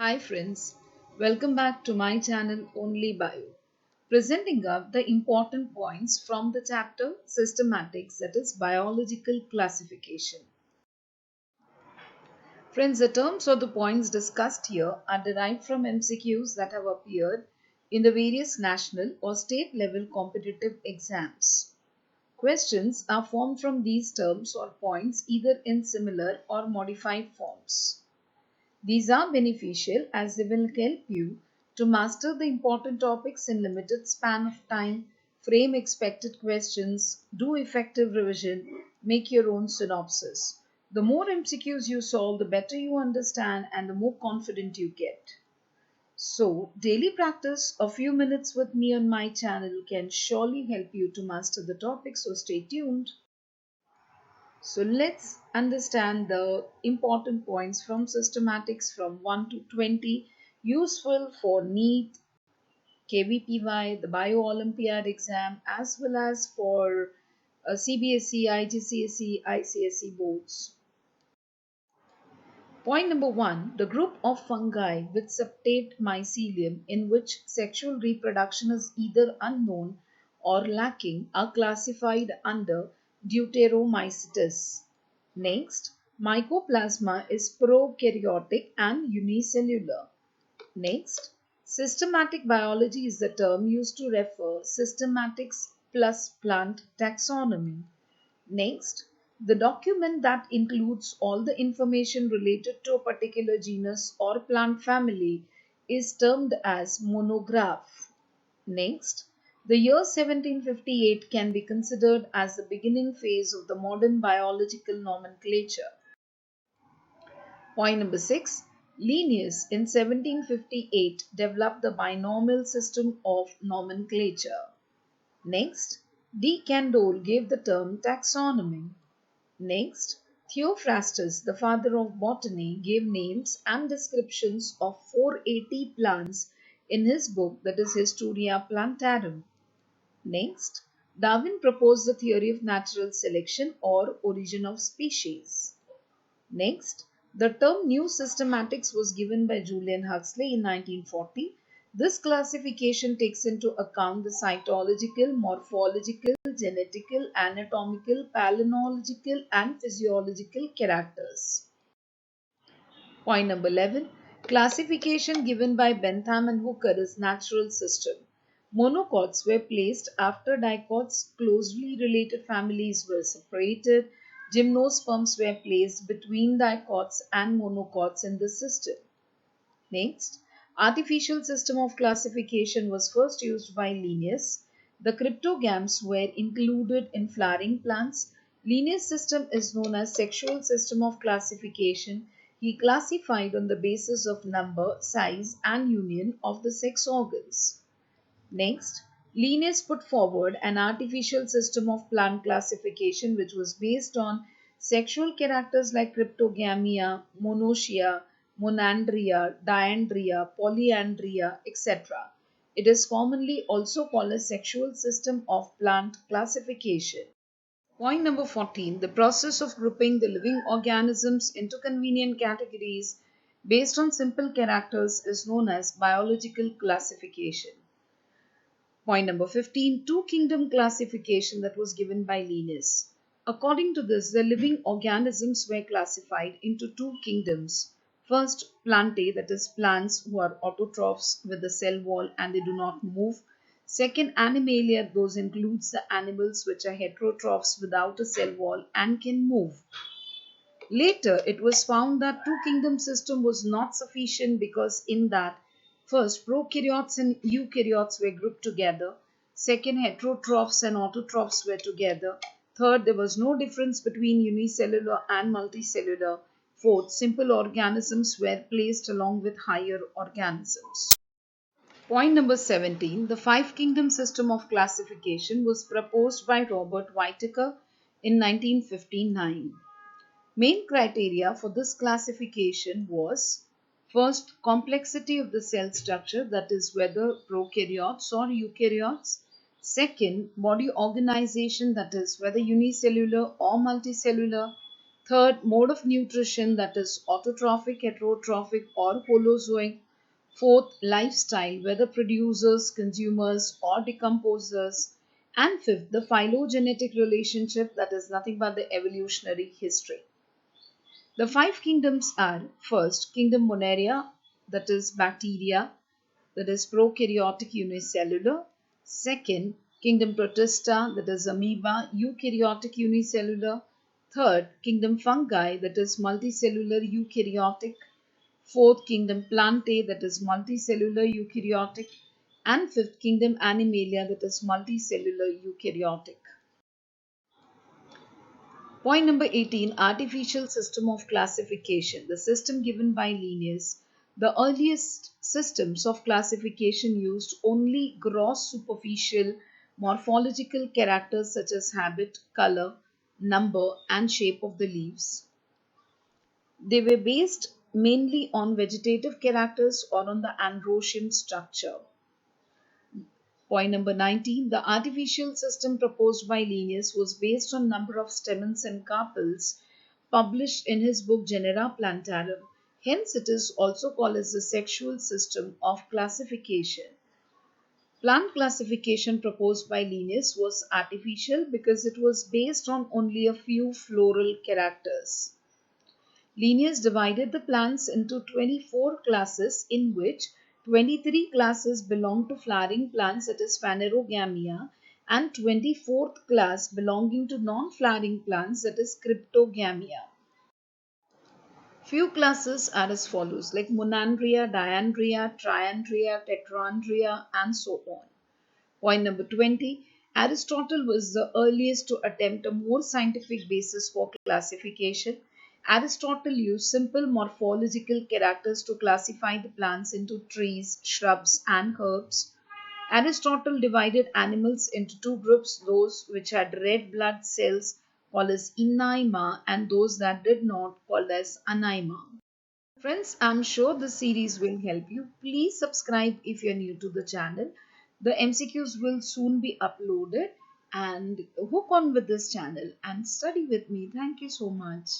Hi friends, welcome back to my channel Only Bio, presenting up the important points from the chapter Systematics, that is biological classification. Friends, the terms or the points discussed here are derived from MCQs that have appeared in the various national or state level competitive exams. Questions are formed from these terms or points either in similar or modified forms. These are beneficial as they will help you to master the important topics in limited span of time, frame expected questions, do effective revision, make your own synopsis. The more MCQs you solve, the better you understand and the more confident you get. So, daily practice, a few minutes with me on my channel can surely help you to master the topic, so stay tuned. So let's understand the important points from systematics from 1 to 20, useful for NEET, KVPY, the Bio Olympiad exam, as well as for CBSE, IGCSE, ICSE boards. Point number 1, the group of fungi with septate mycelium in which sexual reproduction is either unknown or lacking are classified under Deuteromycetes. Next, Mycoplasma is prokaryotic and unicellular. Next, systematic biology is the term used to refer systematics plus plant taxonomy. Next, the document that includes all the information related to a particular genus or plant family is termed as monograph. Next, the year 1758 can be considered as the beginning phase of the modern biological nomenclature. Point number 6. Linnaeus in 1758 developed the binomial system of nomenclature. Next, de Candolle gave the term taxonomy. Next, Theophrastus, the father of botany, gave names and descriptions of 480 plants in his book, that is Historia Plantarum. Next, Darwin proposed the theory of natural selection or origin of species. Next, the term new systematics was given by Julian Huxley in 1940. This classification takes into account the cytological, morphological, genetical, anatomical, palynological, and physiological characters. Point number 11. Classification given by Bentham and Hooker is natural system. Monocots were placed after dicots, closely related families were separated. Gymnosperms were placed between dicots and monocots in the system. Next, artificial system of classification was first used by Linnaeus. The cryptogams were included in flowering plants. Linnaeus' system is known as sexual system of classification. He classified on the basis of number, size, and union of the sex organs. Next, Linnaeus put forward an artificial system of plant classification which was based on sexual characters like cryptogamia, monocia, monandria, diandria, polyandria, etc. It is commonly also called a sexual system of plant classification. Point number 14. The process of grouping the living organisms into convenient categories based on simple characters is known as biological classification. Point number 15, two kingdom classification that was given by Linnaeus. According to this, the living organisms were classified into two kingdoms. First, plantae, that is plants who are autotrophs with a cell wall and they do not move. Second, animalia, those includes the animals which are heterotrophs without a cell wall and can move. Later, it was found that two kingdom system was not sufficient because in that, first, prokaryotes and eukaryotes were grouped together. Second, heterotrophs and autotrophs were together. Third, there was no difference between unicellular and multicellular. Fourth, simple organisms were placed along with higher organisms. Point number 17. The five kingdom system of classification was proposed by Robert Whittaker in 1959. Main criteria for this classification was first, complexity of the cell structure, that is whether prokaryotes or eukaryotes. Second, body organization, that is whether unicellular or multicellular. Third, mode of nutrition, that is autotrophic, heterotrophic, or holozoic. Fourth, lifestyle, whether producers, consumers, or decomposers. And fifth, the phylogenetic relationship, that is nothing but the evolutionary history. The five kingdoms are: first, kingdom Monaria, that is bacteria, that is prokaryotic unicellular. Second, kingdom Protista, that is amoeba, eukaryotic unicellular. Third, kingdom Fungi, that is multicellular eukaryotic. Fourth, kingdom Plantae, that is multicellular eukaryotic. And fifth, kingdom Animalia, that is multicellular eukaryotic. Point number 18, artificial system of classification. The system given by Linnaeus. The earliest systems of classification used only gross superficial morphological characters such as habit, color, number, and shape of the leaves. They were based mainly on vegetative characters or on the androecian structure. Point number 19. The artificial system proposed by Linnaeus was based on number of stamens and carpels published in his book Genera Plantarum. Hence, it is also called as the sexual system of classification. Plant classification proposed by Linnaeus was artificial because it was based on only a few floral characters. Linnaeus divided the plants into 24 classes, in which 23 classes belong to flowering plants, that is Phanerogamia, and 24th class belonging to non-flowering plants, that is Cryptogamia. Few classes are as follows, like Monandria, Diandria, Triandria, Tetrandria, and so on. Point number 20. Aristotle was the earliest to attempt a more scientific basis for classification. Aristotle used simple morphological characters to classify the plants into trees, shrubs, and herbs. Aristotle divided animals into two groups, those which had red blood cells called as Inaima and those that did not called as Anaima. Friends, I'm sure this series will help you. Please subscribe if you're new to the channel. The MCQs will soon be uploaded, and hook on with this channel and study with me. Thank you so much.